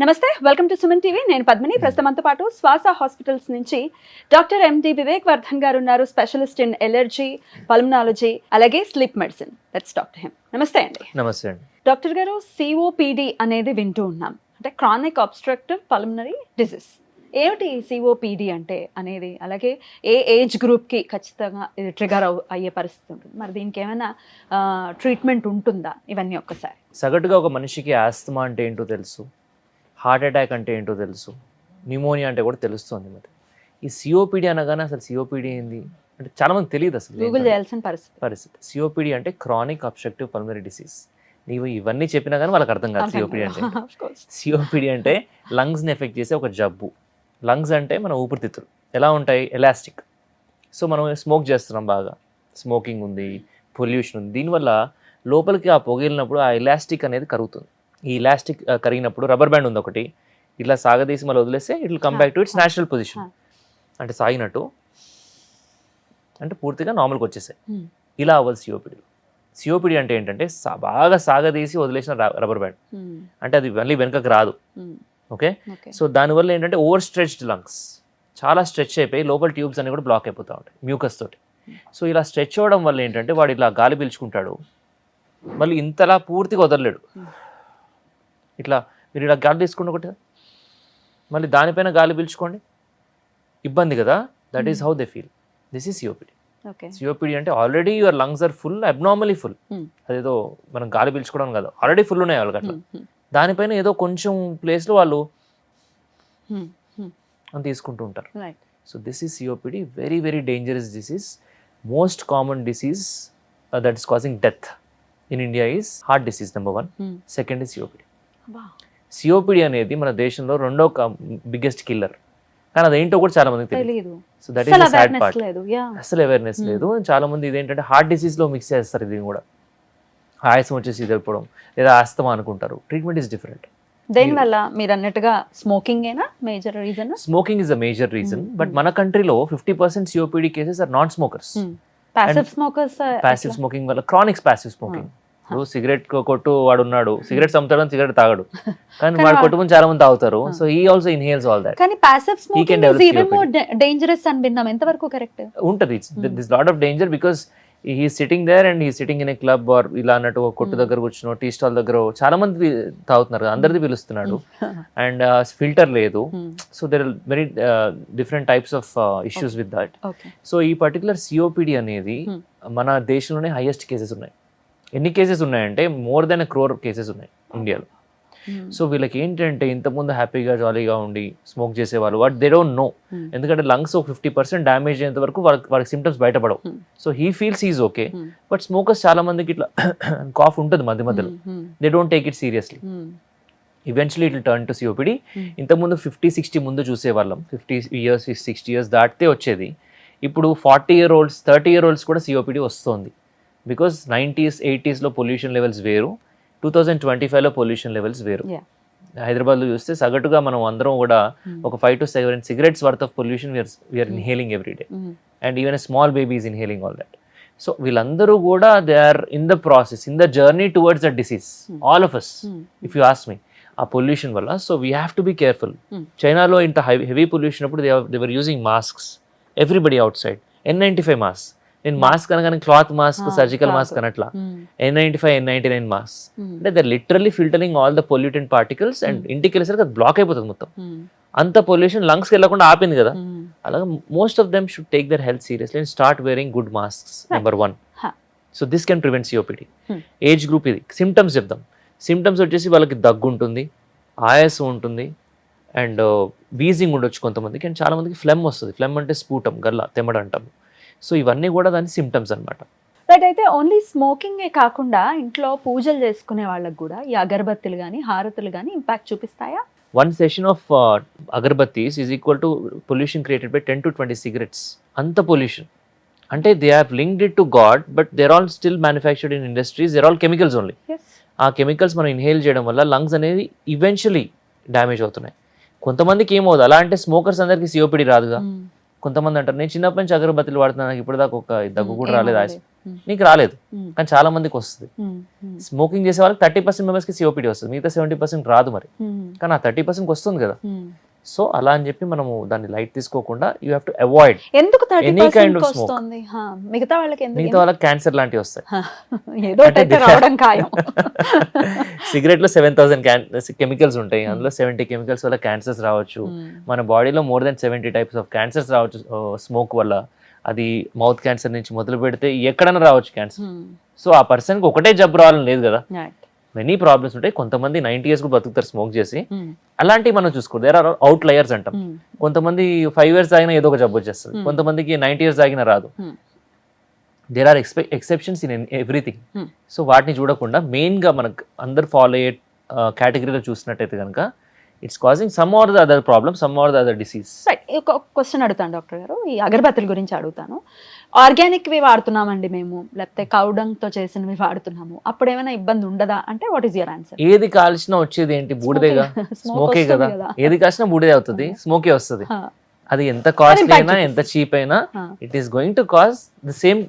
నమస్తే, welcome to Suman TV. నేను పద్మిని. ప్రస్తుతంతో పాటు శ్వాస హాస్పిటల్స్ నుంచి డాక్టర్ ఎండి వివేక్ వర్ధన్ గారు ఉన్నారు, స్పెషలిస్ట్ ఇన్ ఎలర్జీ, పల్మనాలజీ, అలాగే sleep medicine. Let's talk to him. నమస్తే అండి. నమస్తే అండి. డాక్టర్ గారు, సిఓపిడి అనేది వింటూ ఉన్నాం, అంటే క్రానిక్ అబ్స్ట్రక్టివ్ పల్మనరీ డిసీజ్. ఏమిటి సిఓపిడి అంటే అనేది, అలాగే ఏ ఏజ్ గ్రూప్కి ఖచ్చితంగా ఇది ట్రిగర్ అయ్యే పరిస్థితి ఉంటుంది, మరి దీనికి ఏమైనా ట్రీట్మెంట్ ఉంటుందా, ఇవన్నీ ఒక్కసారి. సగటుగా ఒక మనిషికి ఆస్తమా అంటే ఏంటో తెలుసు, హార్ట్ అటాక్ అంటే ఏంటో తెలుసు, న్యూమోనియా అంటే కూడా తెలుస్తుంది. మరి ఈ సిఓపిడి అనగానే అసలు సిఓపిడి ఏంది అంటే చాలామంది తెలియదు అసలు, గూగుల్ చేయాల్సిన పరిస్థితి. సిఓపిడి అంటే క్రానిక్ అబ్స్ట్రక్టివ్ పల్మనరీ డిసీజ్. నీవు ఇవన్నీ చెప్పినా కానీ వాళ్ళకి అర్థం కాదు సిఓపిడి అంటే. సిఓపిడి అంటే లంగ్స్ని ఎఫెక్ట్ చేసే ఒక జబ్బు. లంగ్స్ అంటే మన ఊపిరితిత్తులు ఎలా ఉంటాయి, ఎలాస్టిక్. సో మనం స్మోక్ చేస్తున్నాం, బాగా స్మోకింగ్ ఉంది, పొల్యూషన్ ఉంది, దీనివల్ల లోపలికి ఆ పొగిలినప్పుడు ఆ ఎలాస్టిక్ అనేది కరుగుతుంది. ఈ ఎలాస్టిక్ కరిగినప్పుడు రబ్బర్ బ్యాండ్ ఉంది ఒకటి, ఇట్లా సాగదీసి మళ్ళీ వదిలేస్తే it will come back to it's natural position. అంటే సాగినట్టు అంటే పూర్తిగా నార్మల్కి వచ్చేసాయి. ఇలా అవ్వాలి సిఓపిడి. సిఓపిడి అంటే ఏంటంటే బాగా సాగదీసి వదిలేసిన రబ్బర్ బ్యాండ్, అంటే అది మళ్ళీ వెనకకి రాదు. ఓకే, సో దానివల్ల ఏంటంటే ఓవర్ స్ట్రెచ్డ్ లంగ్స్, చాలా స్ట్రెచ్ అయిపోయి లోపల ట్యూబ్స్ అన్ని కూడా బ్లాక్ అయిపోతూ ఉంటాయి మ్యూకస్ తోటి. సో ఇలా స్ట్రెచ్ అవ్వడం వల్ల ఏంటంటే వాడు ఇలా గాలి పీల్చుకుంటాడు, మళ్ళీ ఇంతలా పూర్తిగా వదలలేడు. ఇట్లా మీరు ఇలా గాలి తీసుకుంటే ఒకటి, మళ్ళీ దానిపైన గాలి పీల్చుకోండి, ఇబ్బంది కదా. That is how they feel. This is COPD. COPD అంటే already your lungs are full, abnormally full. అదేదో మనం గాలి పీల్చుకోవడం కాదు, ఆల్రెడీ ఫుల్ ఉన్నాయి వాళ్ళకి. అట్లా దానిపైన ఏదో కొంచెం ప్లేస్లో వాళ్ళు అని తీసుకుంటూ ఉంటారు. So this is COPD. Very very dangerous disease. Most common disease that is causing death in India is heart disease number 1. Second is COPD. COPD అనేది మన దేశంలో రెండో బిగ్గెస్ట్ కిల్లర్, కానీ అదేంటో కూడా చాలా మందికి తెలియదు. So that is the sad part. అసలు అవేర్నెస్ లేదు. చాలా మంది ఇదేంటంటే హార్ట్ డిసీజ్లో మిక్స్ చేస్తారు. ఇది కూడా ఆయాసం వచ్చేసి ఇదైపోవడం లేదా ఆస్తమా అనుకుంటారు. Treatment is different. దేనివల్ల మీరు అన్నట్టుగా స్మోకింగ్ ఏనా major reason? Smoking is the major reason. But మన కంట్రీలో 50% COPD cases are non smokers. Passive smokers. Passive smoking వల్ల క్రానిక్ ప్యాసివ్ స్మోకింగ్. ఇప్పుడు సిగరెట్ కొట్టు వాడు ఉన్నాడు, సిగరెట్ అమ్ముతాడు, సిగరెట్ తాగడు, కానీ వాడు కొట్టుకుని చాలా మంది తాగుతారు. So he also inhales all that. కానీ passive smoking is even more dangerous అని విన్నాం. ఎంతవరకు కరెక్ట్ ఉంటది? This lot of danger because he sitting there and he sitting in a club or ఇలా అన్నట్టు కొట్టు దగ్గర కూర్చున్నో, టీ స్టాల్ దగ్గర చాలా మంది తాగుతున్నారు, అందరిది పిలుస్తున్నాడు, అండ్ ఫిల్టర్ లేదు. So there are very different types of issues with that. So ఈ పర్టికులర్ సిఓపిడి అనేది మన దేశంలోనే హైయెస్ట్ కేసెస్ ఉన్నాయి. ఎన్ని కేసెస్ ఉన్నాయంటే మోర్ దెన్ 1 crore కేసెస్ ఉన్నాయి ఇండియాలో. సో వీళ్ళకి ఏంటంటే ఇంతకుముందు హ్యాపీగా జాలీగా ఉండి స్మోక్ చేసేవాళ్ళు, వాట్ దే డోంట్ నో. ఎందుకంటే లంగ్స్ 50% డ్యామేజ్ అయ్యేంత వరకు వాళ్ళకి సిమ్టమ్స్ బయటపడవు. So he feels is okay, but smokers చాలా మందికి ఇట్లా కాఫ్ ఉంటుంది మధ్య మధ్యలో. They don't take it seriously. Eventually it will turn to COPD. ఇంతకుముందు 50-60 ముందు చూసేవాళ్ళం, 50 years 60 years దాటితే వచ్చేది. ఇప్పుడు 40 year olds 30 year olds కూడా సిఓపిడి వస్తుంది. Because 90s 80s pollution levels వేరు, 2025లో పొల్యూషన్ లెవెల్స్ వేరు. హైదరాబాద్లో చూస్తే సగటుగా మనం అందరం కూడా ఒక 5 to 7 cigarettes worth of pollution we are inhaling every day, and even a small baby is inhaling all that. So వీళ్ళందరూ కూడా they are in the process, in the journey towards the disease, all of us if you ask me, ఆ pollution వల్ల. So we have to be careful. చైనాలో ఇంత heavy pollution అప్పుడు they were using masks, everybody outside. N95 mask. నేను mask అనగానే cloth mask, surgical mask అనట్లా, N95 N99 mask. అంటే they literally filtering all the pollutant particles, and ఇంటికి వెళ్ళేసరికి అది బ్లాక్ అయిపోతుంది మొత్తం. అంత పొల్యూషన్ లంగ్స్కి వెళ్ళకుండా ఆపింది కదా. అలాగే most of them should take their health seriously and start wearing good masks, number 1. So this can prevent COPD. Age group ఇది. సిమ్టమ్స్ చెప్దాం. సిమ్టమ్స్ వచ్చేసి వాళ్ళకి దగ్గు ఉంటుంది, ఆయాసం ఉంటుంది, అండ్ వీజింగ్ ఉండొచ్చు కొంతమందికి, అండ్ చాలా మందికి ఫ్లెమ్ వస్తుంది. ఫ్లెమ్ అంటే స్ఫూటం, గల్ల తెమ్మడ అంటాం. సో ఇవన్నీ కూడా దాని సిమ్టమ్స్ అనమాట. రైట్. అయితే ఓన్లీ స్మోకింగే కాకుండా ఇంట్లో పూజలు చేసుకునే వాళ్ళకి కూడా ఈ అగరబత్తులు కానీ హారతులు కానీ ఇంపాక్ట్ చూపిస్తాయా? 1 session of agarbattis is equal to pollution created by 10 to 20 cigarettes. అంత పొల్యూషన్ అంటే they have linked it to God, but they're all still manufactured in industries. They're all chemicals only. ఆ కెమికల్స్ మనం ఇన్హేల్ చేయడం వల్ల lungs అనేది eventually damage అవుతున్నాయి. కొంతమందికి ఏమవుతుంది అలా అంటే, స్మోకర్స్ అందరికీ సిఓపిడి రాదుగా. కొంతమంది అంటారు నేను చిన్నప్పటి నుంచి అగరబత్తులు వాడుతున్నాను, నాకు ఇప్పటిదాకా ఒక దగ్గు కూడా రాలేదు, ఏమవ్వలేదు. నీకు రాలేదు, Hmm. కానీ చాలా మందికి వస్తుంది. Hmm. స్మోకింగ్ చేసే వాళ్ళకి 30% మెంబర్స్కి సిఓపిడి వస్తుంది, మిగతా 70% రాదు మరి, Hmm. కానీ ఆ 30%కి వస్తుంది కదా. Hmm. సో అలా అని చెప్పి మనము దాన్ని లైట్ తీసుకోకుండా యూ హ్యావ్ టు అవాయిడ్. ఎందుకు Any kind 30% of smoke. వస్తుంది? మిగతా వాళ్ళకి ఎందుకు? మిగతా వాళ్ళకి క్యాన్సర్ లాంటివి వస్తాయి. ఏదో ఒకటి అయితే రావడం ఖాయం. సిగరెట్ లో 7,000 కెమికల్స్ ఉంటాయి, అందులో 70 కెమికల్స్ వల్ల క్యాన్సర్స్ రావచ్చు. మన బాడీలో more than 70 types of cancers రావచ్చు స్మోక్ వల్ల. అది మౌత్ క్యాన్సర్ నుంచి మొదలు పెడితే ఎక్కడైనా రావచ్చు క్యాన్సర్. సో ఆ పర్సన్కి ఒకటే జబ్బు రావాలని లేదు కదా, మెనీ ప్రాబ్లమ్స్ ఉంటాయి. కొంతమంది 90 years కూడా బతుకుతారు స్మోక్ చేసి, అలాంటివి మనం చూసుకో. దేర్ ఆర్ అవుట్ లయర్స్ అంటాం. కొంతమంది 5 years తాగినా ఏదో ఒక జబ్బు వచ్చేస్తుంది, కొంతమందికి 90 years తాగినా రాదు. There are exceptions in everything. So వాటిని చూడకుండా మెయిన్గా మనకు అందరు ఫాలో అయ్యే కేటగిరీలో చూసినట్టయితే కనుక it's causing some or the other problem, some or the other disease. ఒక క్వశ్చన్ అడుగుతాను డాక్టర్ గారు, ఈ అగరబత్తుల గురించి అడుగుతాను. ఆర్గానిక్వి వాడుతున్నామండి మేము, లేకపోతే కౌడంగ్తో చేసినవి వాడుతున్నాము, అప్పుడు ఏమైనా ఇబ్బంది ఉండదా అంటే వాట్ ఈస్ యువర్ ఆన్సర్? ఏది కాల్చినా వచ్చేది ఏంటి? బూడిదేగా, స్మోకే కదా. ఏది కాల్చినా బూడిదే అవుతుంది, స్మోకే వస్తుంది. అది ఎంత కాస్ట్లీ అయినా ఎంత చీప్ అయినా it is going to cause the same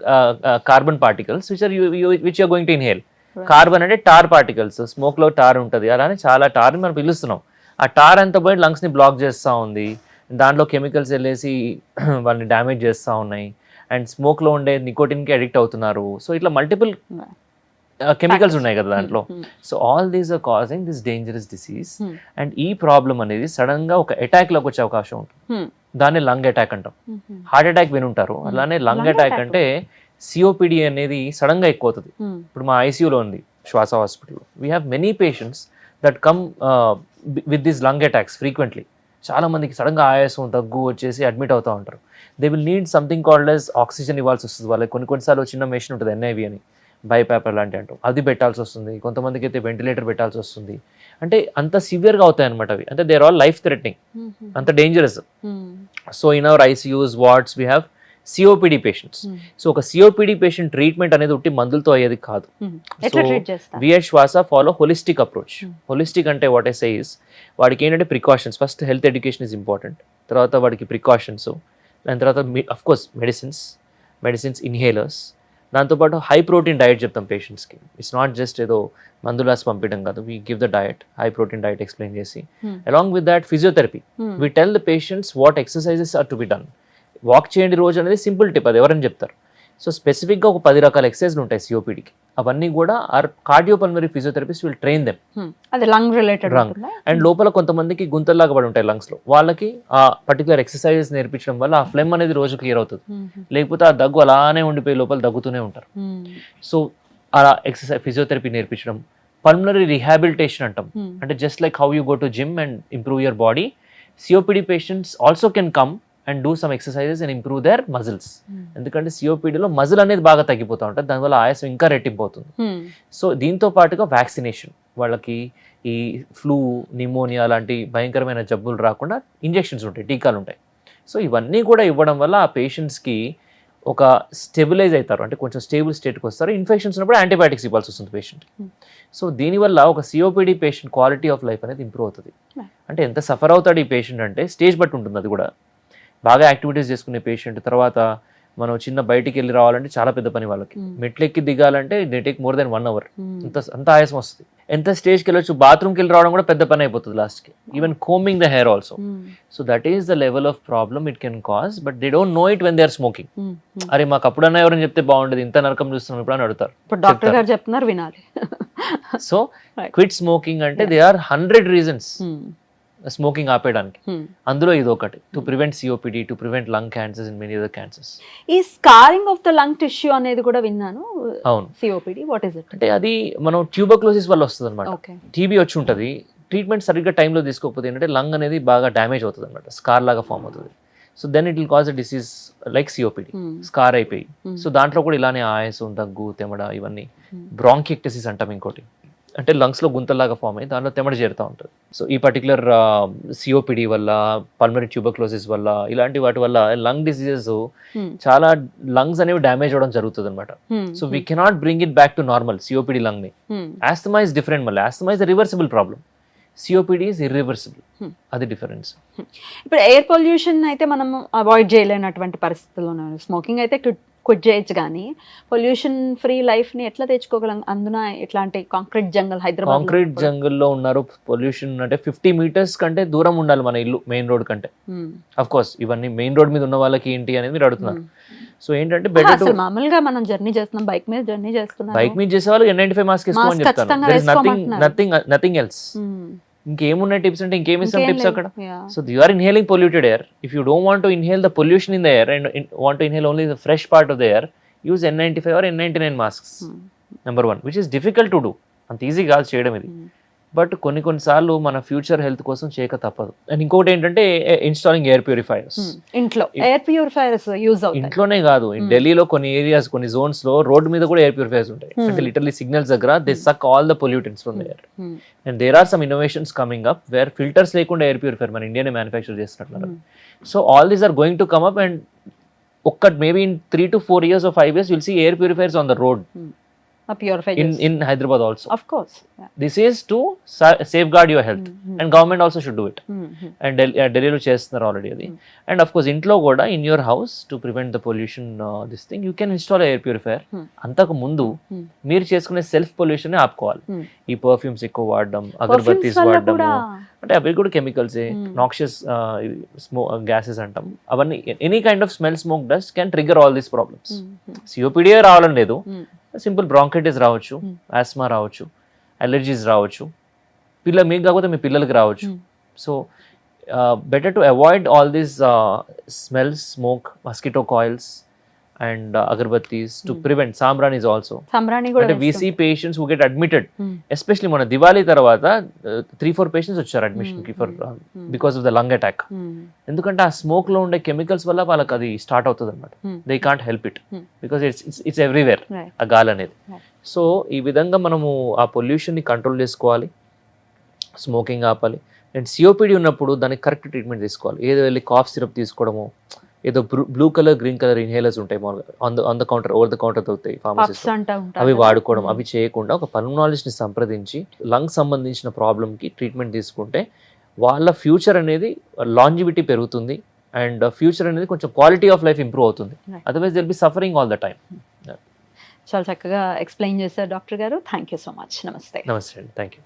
carbon particles which are going to inhale. Carbon అంటే టార్ పార్టికల్స్, స్మోక్ లో టార్ ఉంటుంది, అలానే చాలా టార్ మనం పిలుస్తున్నాం. ఆ టార్ అంతా పోయి లంగ్స్ ని బ్లాక్ చేస్తూ ఉంది, దాంట్లో కెమికల్స్ వెళ్ళేసి వాళ్ళని డ్యామేజ్ చేస్తూ ఉన్నాయి, అండ్ స్మోక్ లో ఉండే నికోటిన్ కి అడిక్ట్ అవుతున్నారు. సో ఇట్లా మల్టిపుల్ కెమికల్స్ ఉన్నాయి కదా దాంట్లో. So all these are causing this dangerous disease. And ఈ ప్రాబ్లం అనేది సడన్ గా ఒక అటాక్ లోకి వచ్చే అవకాశం ఉంటుంది, దాన్ని లంగ్ అటాక్ అంటాం. హార్ట్ అటాక్ వినుంటారు, అలానే లంగ్ అటాక్ అంటే సిఓపిడి అనేది సడన్ గా ఎక్కువ అవుతుంది. ఇప్పుడు మా ఐసీయూలో ఉంది Swasa hospital, we have many patients that come with this lung attacks frequently. చాలా మందికి సడన్ గా ఆయాసం దగ్గు వచ్చేసి అడ్మిట్ అవుతూ ఉంటారు. They will need something called as oxygen ఇవ్వాల్సి వస్తుంది వాళ్ళకి. కొన్నిసార్లు చిన్న మెషిన్ ఉంటుంది, ఎన్ఐవి అని, బైపాపర్ లాంటి అంటాం, అది పెట్టాల్సి వస్తుంది. కొంతమందికి అయితే వెంటిలేటర్ పెట్టాల్సి వస్తుంది. అంటే అంత సివియర్గా అవుతాయి అనమాట అవి. అంటే they are all life threatening, అంత dangerous. So in our ICUs wards we have COPD patients. So ఒక సిఓపిడి పేషెంట్ ట్రీట్మెంట్ అనేది ఉట్టి మందులతో అయ్యేది కాదు. So we at Swasa follow holistic approach. Holistic అంటే వాట్ ఐ సే ఇస్, వాడికి ఏంటంటే precautions, first health education is important, తర్వాత వాడికి ప్రికాషన్స్, దాని తర్వాత అఫ్ కోర్స్ మెడిసిన్స్ ఇన్హేలర్స్, దాంతోపాటు హై ప్రోటీన్ డయట్ చెప్తాం పేషెంట్స్కి. ఇట్స్ నాట్ జస్ట్ ఏదో మందులాసి పంపించడం కాదు, we give the diet, high protein diet explain చేసి. Along with that physiotherapy, we tell the patients what exercises are to be done. Walk చేయండి రోజు అనేది సింపుల్ టిప్, అది ఎవరని చెప్తారు. సో స్పెసిఫిక్గా ఒక 10 రకాల ఎక్సర్సైజ్లు ఉంటాయి సిఓపిడికి, అవన్నీ కూడా our cardiopulmonary physiotherapist will train them. అది లంగ్ రిలేటెడ్. అండ్ లోపల కొంతమందికి గుంతల్లాగా పడి ఉంటాయి లంగ్స్ లో, వాళ్ళకి ఆ పర్టికులర్ ఎక్సర్సైజెస్ నేర్పించడం వల్ల ఆ ఫ్లెమ్ అనేది రోజు క్లియర్ అవుతుంది. లేకపోతే ఆ దగ్గు అలానే ఉండిపోయి లోపల దగ్గుతూనే ఉంటారు. సో అలా ఎక్సర్సైజ్ ఫిజియోథెరపీ నేర్పించడం. పల్మనరీ రిహాబిలిటేషన్ అంటాం, అంటే just like how you go to gym and improve your body, COPD patients also can come and do some exercises and improve their muscles. ఎందుకంటే సిఓపిడిలో మజిల్ అనేది బాగా తగ్గిపోతూ ఉంటుంది, దానివల్ల ఆయాసం ఇంకా రెట్టింపోతుంది. సో దీంతో పాటుగా వ్యాక్సినేషన్, వాళ్ళకి ఈ ఫ్లూ, నిమోనియా లాంటి భయంకరమైన జబ్బులు రాకుండా ఇంజెక్షన్స్ ఉంటాయి, టీకాలు ఉంటాయి. సో ఇవన్నీ కూడా ఇవ్వడం వల్ల ఆ పేషెంట్స్కి ఒక స్టెబిలైజ్ అవుతారు, అంటే కొంచెం స్టేబుల్ స్టేట్కి వస్తారు. ఇన్ఫెక్షన్స్ ఉన్నప్పుడు యాంటీబయాటిక్స్ ఇవ్వాల్సి వస్తుంది పేషెంట్. సో దీనివల్ల ఒక COPD patient quality of life అనేది ఇంప్రూవ్ అవుతుంది. అంటే ఎంత సఫర్ అవుతాడు ఈ పేషెంట్ అంటే స్టేజ్ బట్టి ఉంటుంది. అది కూడా బాగా యాక్టివిటీస్ చేసుకునే పేషెంట్, తర్వాత మనం చిన్న బయటికి వెళ్ళి రావాలంటే చాలా పెద్ద పని వాళ్ళకి, మెట్లెక్కి దిగాలంటే they take more than 1 hour, అంత ఆయాసం వస్తుంది. ఎంత స్టేజ్కి వెళ్ళొచ్చు, బాత్రూమ్కి వెళ్ళి రావడం కూడా పెద్ద పని అయిపోతుంది లాస్ట్కి, even combing the hair also. So that is the level of problem it can cause, but they don't know it when they are smoking. అరే మాకు అప్పుడన్నా ఎవరైనా చెప్తే బాగుండేది, ఇంత నరకం చూస్తున్నాం ఇప్పుడు అని అడుగుతారు. డాక్టర్ గారు చెప్తున్నారు వినాలి. సో క్విట్ స్మోకింగ్ అంటే దే ఆర్ 100 reasons స్మోకింగ్ ఆపేయడానికి, అందులో ఇది ఒకటి, to prevent COPD, to prevent lung cancers and many other cancers. ఈ scarring of the lung tissue అనేది కూడా విన్నాను. అవును, సిఓపిడి వాట్ ఇస్ ఇట్? అంటే అది మనం ట్యూబర్క్లోసిస్ వల్ల వస్తుంది అనమాట. టీబీ వచ్చి ఉంటుంది, ట్రీట్మెంట్ సరిగ్గా టైంలో తీసుకోకపోతే ఏంటంటే లంగ్ అనేది బాగా డ్యామేజ్ అవుతుంది అనమాట, స్కార్ లాగా ఫామ్ అవుతుంది. So then it will cause a disease like COPD, scar అయిపోయి. సో దాంట్లో కూడా ఇలానే ఆయాసం, దగ్గు, తెమడ, ఇవన్నీ బ్రాంకిక్టసిస్ అంటాం ఇంకోటి, అంటే లంగ్స్లో గుంతల్లాగా ఫామ్ అయ్యి దాంట్లో తెమడ చేరుతూ ఉంటుంది. సో ఈ పర్టికులర్ సిఓపిడి వల్ల, పల్మనరీ ట్యూబర్క్లోసిస్ వల్ల, ఇలాంటి వాటి వల్ల లంగ్ డిసీజెస్ చాలా లంగ్స్ అనేవి డ్యామేజ్ అవ్వడం జరుగుతుంది అనమాట. So we cannot bring it back to normal COPD lung ని. ఆస్తమా ఇస్ డిఫరెంట్, మళ్ళీ asthma is reversible problem. COPD is irreversible. అది డిఫరెన్స్. ఇప్పుడు ఎయిర్ పొల్యూషన్ అయితే మనం అవాయిడ్ చేయలేనటువంటి పరిస్థితుల్లో ఉన్నారు. స్మోకింగ్ అయితే క్విట్ చేయొచ్చు, కానీ పొల్యూషన్ ఫ్రీ లైఫ్ని ఎట్లా తెచ్చుకోగలం? అందున ఇట్లాంటి కాంక్రీట్ జంగల్, హైదరాబాద్ కాంక్రీట్ జంగల్లో ఉన్నారు. పొల్యూషన్ అంటే 50 meters కంటే దూరం ఉండాలి మన ఇల్లు మెయిన్ రోడ్ కంటే. అఫ్ కోర్స్ ఇవన్నీ మెయిన్ రోడ్ మీద ఉన్న వాళ్ళకి ఏంటి అనేది మీరు అడుగుతున్నారు. సో ఏంటంటే బెటర్ టు మామూలుగా మనం జర్నీ చేస్తున్నాం, బైక్ మీద జర్నీ చేస్తున్నాం, బైక్ మీద చేసే వాళ్ళు N95 మాస్క్ వేసుకోమని చెప్తాను. Nothing else. ఇంకేమున్నాయి టిప్స్ అంటే ఇంకేమి ఇస్తాం టిప్స్ అక్కడ? So you are inhaling polluted air. If you don't want to inhale the pollution in the air and want to inhale only the fresh part of the air, use N95 or N99 masks. Number 1, which is difficult to do. అంత easy కాదు చేయడం ఇది, but కొన్నిసార్లు మన future health కోసం చేయక తప్పదు. And ఇంకోటి ఏంటంటే ఇన్స్టాలింగ్ ఎయిర్ ప్యూరిఫైయర్స్. ఇంట్లో ఎయిర్ ప్యూరిఫైయర్స్ యూజ్ అవుతాయి. ఇంట్లోనే కాదు, ఢిల్లీలో కొన్ని ఏరియాస్, కొన్ని జోన్స్ లో రోడ్ మీద కూడా ఎయిర్ ప్యూరిఫైయర్స్ ఉంటాయి. అంటే లిటరల్లీ సిగ్నల్స్ దగ్గర they suck all the pollutants from the air. And there are some innovations coming up where filters లేకుండా ఎయిర్ ప్యూరిఫైయర్ మన ఇండియానే మ్యానుఫ్యాక్చర్ చేస్తున్నారు. So all these are going to come up and maybe in 3 to 4 years or 5 years you'll see air purifiers on the road. In Hyderabad also, of course, this is to safeguard your health, and government also should do it. And Delhi lo chestunaru already adi. And of course intlo kuda in your house to prevent the pollution, this thing you can install a air purifier. Antaku mundu meer cheskune self pollution ne aapukovali. Ee perfumes ekku vaadam, agarbattis vaadam, అంటే అవి కూడా chemicals, నాక్షియస్ gases అంటాం. అవన్నీ any kind of smell, smoke, dust can trigger all these problems. COPD రావాలని లేదు, simple bronchitis రావచ్చు, ఆస్మా రావచ్చు, allergies రావచ్చు, మీకు కాకపోతే మీ పిల్లలకి రావచ్చు. So better to avoid all these smells, smoke, mosquito coils and agarbattis to prevent. Sambrani is also. Sambrani kuda. But we see patients who get admitted, especially మన దివాళీ తర్వాత 3-4 patients వచ్చారు అడ్మిషన్ కి for because of the lung attack. ఎందుకంటే ఆ smoke లో ఉండే chemicals వల్ల వాళ్ళకి అది స్టార్ట్ అవుతుంది అనమాట. They can't help it because it's everywhere ఆ గాలి అనేది. సో ఈ విధంగా మనము ఆ పొల్యూషన్ ని కంట్రోల్ చేసుకోవాలి, స్మోకింగ్ ఆపాలి. అండ్ సిఓపిడి ఉన్నప్పుడు దానికి కరెక్ట్ ట్రీట్మెంట్ తీసుకోవాలి. ఏదో వెళ్ళి కాఫ్ సిరప్ తీసుకోవడము, ఏదో blue colour, green colour inhalers ఉంటాయి on the counter, over the counter దొరుకుతాయి ఫార్మసీస్, అవి వాడుకోవడం. అవి చేయకుండా ఒక పల్మనాలజిస్ట్ ని సంప్రదించి లంగ్ సంబంధించిన ప్రాబ్లమ్ కి ట్రీట్మెంట్ తీసుకుంటే వాళ్ళ ఫ్యూచర్ అనేది లాంజివిటీ పెరుగుతుంది అండ్ ఫ్యూచర్ అనేది కొంచెం క్వాలిటీ ఆఫ్ లైఫ్ ఇంప్రూవ్ అవుతుంది. Otherwise they'll be suffering all the time. చాలా చక్కగా ఎక్స్ప్లెయిన్ చేశారు డాక్టర్ గారు. Thank you so much. నమస్తే. నమస్తే అండి. Thank you.